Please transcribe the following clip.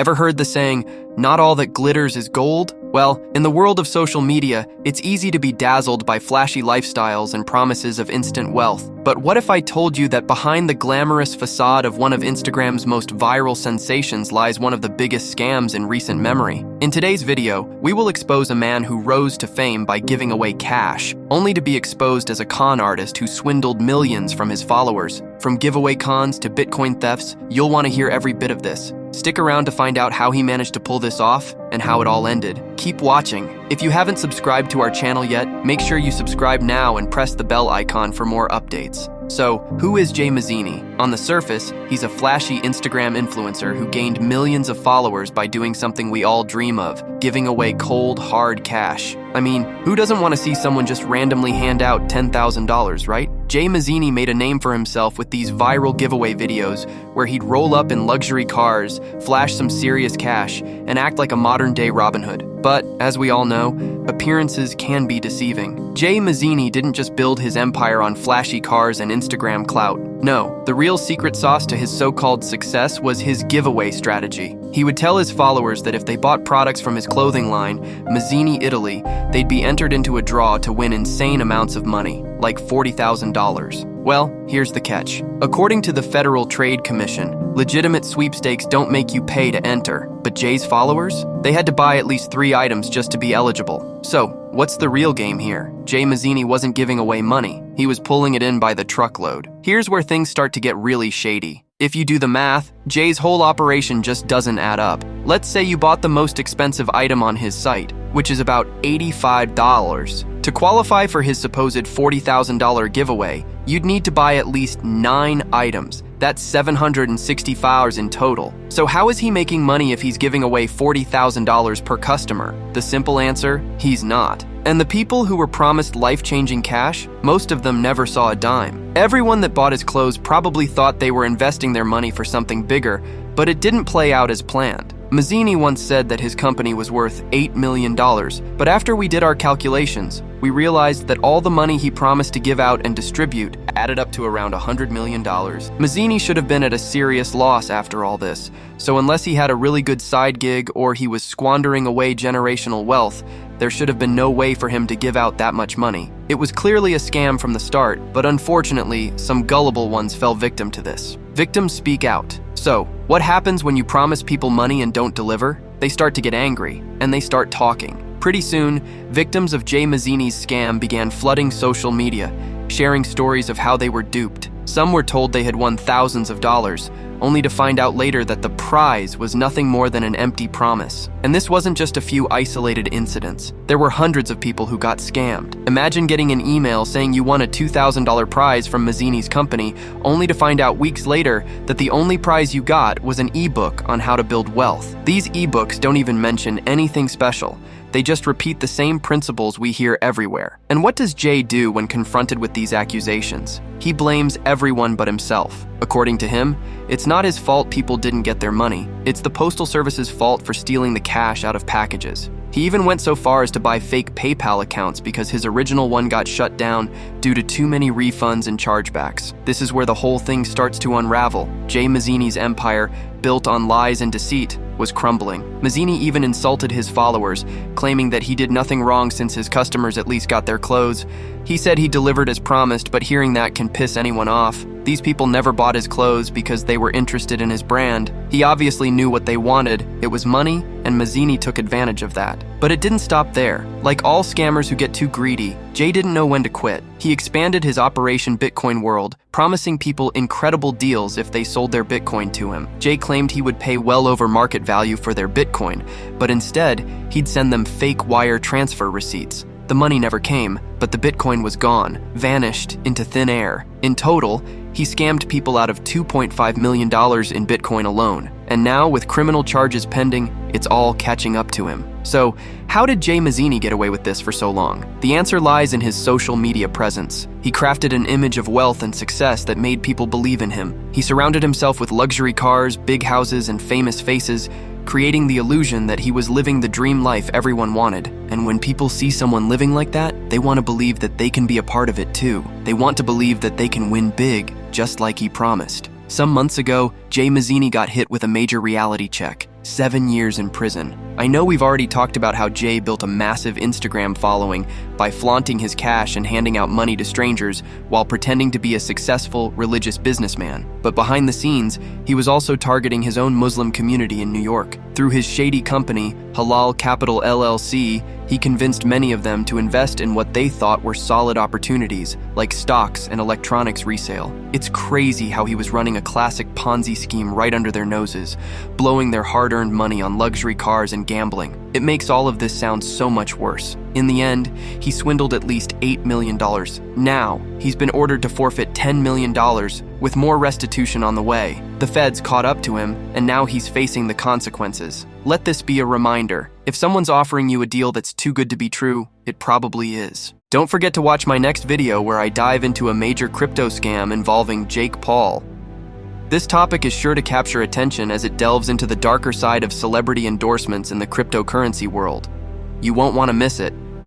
Ever heard the saying, "Not all that glitters is gold"? Well, in the world of social media, it's easy to be dazzled by flashy lifestyles and promises of instant wealth. But what if I told you that behind the glamorous facade of one of Instagram's most viral sensations lies one of the biggest scams in recent memory? In today's video, we will expose a man who rose to fame by giving away cash, only to be exposed as a con artist who swindled millions from his followers. From giveaway cons to Bitcoin thefts, you'll want to hear every bit of this. Stick around to find out how he managed to pull this off and how it all ended. Keep watching. If you haven't subscribed to our channel yet, make sure you subscribe now and press the bell icon for more updates. So, who is Jay Mazini? On the surface, he's a flashy Instagram influencer who gained millions of followers by doing something we all dream of, giving away cold, hard cash. I mean, who doesn't want to see someone just randomly hand out $10,000, right? Jay Mazini made a name for himself with these viral giveaway videos where he'd roll up in luxury cars, flash some serious cash, and act like a modern-day Robin Hood. But, as we all know, appearances can be deceiving. Jay Mazini didn't just build his empire on flashy cars and Instagram clout. No, the real secret sauce to his so-called success was his giveaway strategy. He would tell his followers that if they bought products from his clothing line, Mazini Italy, they'd be entered into a draw to win insane amounts of money, like $40,000. Well, here's the catch. According to the Federal Trade Commission, legitimate sweepstakes don't make you pay to enter, but Jay's followers? They had to buy at least 3 items just to be eligible. So, what's the real game here? Jay Mazini wasn't giving away money. He was pulling it in by the truckload. Here's where things start to get really shady. If you do the math, Jay's whole operation just doesn't add up. Let's say you bought the most expensive item on his site, which is about $85. To qualify for his supposed $40,000 giveaway, you'd need to buy at least 9 items. That's $760 in total. So how is he making money if he's giving away $40,000 per customer? The simple answer, he's not. And the people who were promised life-changing cash, most of them never saw a dime. Everyone that bought his clothes probably thought they were investing their money for something bigger, but it didn't play out as planned. Mazini once said that his company was worth $8 million, but after we did our calculations, we realized that all the money he promised to give out and distribute added up to around $100 million. Mazini should have been at a serious loss after all this, so unless he had a really good side gig or he was squandering away generational wealth, there should have been no way for him to give out that much money. It was clearly a scam from the start, but unfortunately, some gullible ones fell victim to this. Victims speak out. So, what happens when you promise people money and don't deliver? They start to get angry, and they start talking. Pretty soon, victims of Jay Mazini's scam began flooding social media, sharing stories of how they were duped. Some were told they had won thousands of dollars, only to find out later that the prize was nothing more than an empty promise. And this wasn't just a few isolated incidents. There were hundreds of people who got scammed. Imagine getting an email saying you won a $2,000 prize from Mazini's company, only to find out weeks later that the only prize you got was an ebook on how to build wealth. These ebooks don't even mention anything special. They just repeat the same principles we hear everywhere. And what does Jay do when confronted with these accusations? He blames everyone but himself. According to him, it's not his fault people didn't get their money. It's the Postal Service's fault for stealing the cash out of packages. He even went so far as to buy fake PayPal accounts because his original one got shut down due to too many refunds and chargebacks. This is where the whole thing starts to unravel. Jay Mazini's empire, built on lies and deceit, was crumbling. Mazini even insulted his followers, claiming that he did nothing wrong since his customers at least got their clothes. He said he delivered as promised, but hearing that can piss anyone off. These people never bought his clothes because they were interested in his brand. He obviously knew what they wanted. It was money, and Mazini took advantage of that. But it didn't stop there. Like all scammers who get too greedy, Jay didn't know when to quit. He expanded his Operation Bitcoin World, promising people incredible deals if they sold their Bitcoin to him. Jay claimed he would pay well over market value for their Bitcoin, but instead, he'd send them fake wire transfer receipts. The money never came, but the Bitcoin was gone, vanished into thin air. In total, he scammed people out of $2.5 million in Bitcoin alone. And now, with criminal charges pending, it's all catching up to him. So, how did Jay Mazini get away with this for so long? The answer lies in his social media presence. He crafted an image of wealth and success that made people believe in him. He surrounded himself with luxury cars, big houses, and famous faces, creating the illusion that he was living the dream life everyone wanted. And when people see someone living like that, they want to believe that they can be a part of it too. They want to believe that they can win big, just like he promised. Some months ago, Jay Mazini got hit with a major reality check. 7 years in prison. I know we've already talked about how Jay built a massive Instagram following by flaunting his cash and handing out money to strangers while pretending to be a successful religious businessman. But behind the scenes, he was also targeting his own Muslim community in New York. Through his shady company, Halal Capital LLC, he convinced many of them to invest in what they thought were solid opportunities, like stocks and electronics resale. It's crazy how he was running a classic Ponzi scheme right under their noses, blowing their hard-earned money on luxury cars and gambling. It makes all of this sound so much worse. In the end, he swindled at least $8 million. Now, he's been ordered to forfeit $10 million, with more restitution on the way. The feds caught up to him, and now he's facing the consequences. Let this be a reminder. If someone's offering you a deal that's too good to be true, it probably is. Don't forget to watch my next video where I dive into a major crypto scam involving Jake Paul. This topic is sure to capture attention as it delves into the darker side of celebrity endorsements in the cryptocurrency world. You won't want to miss it.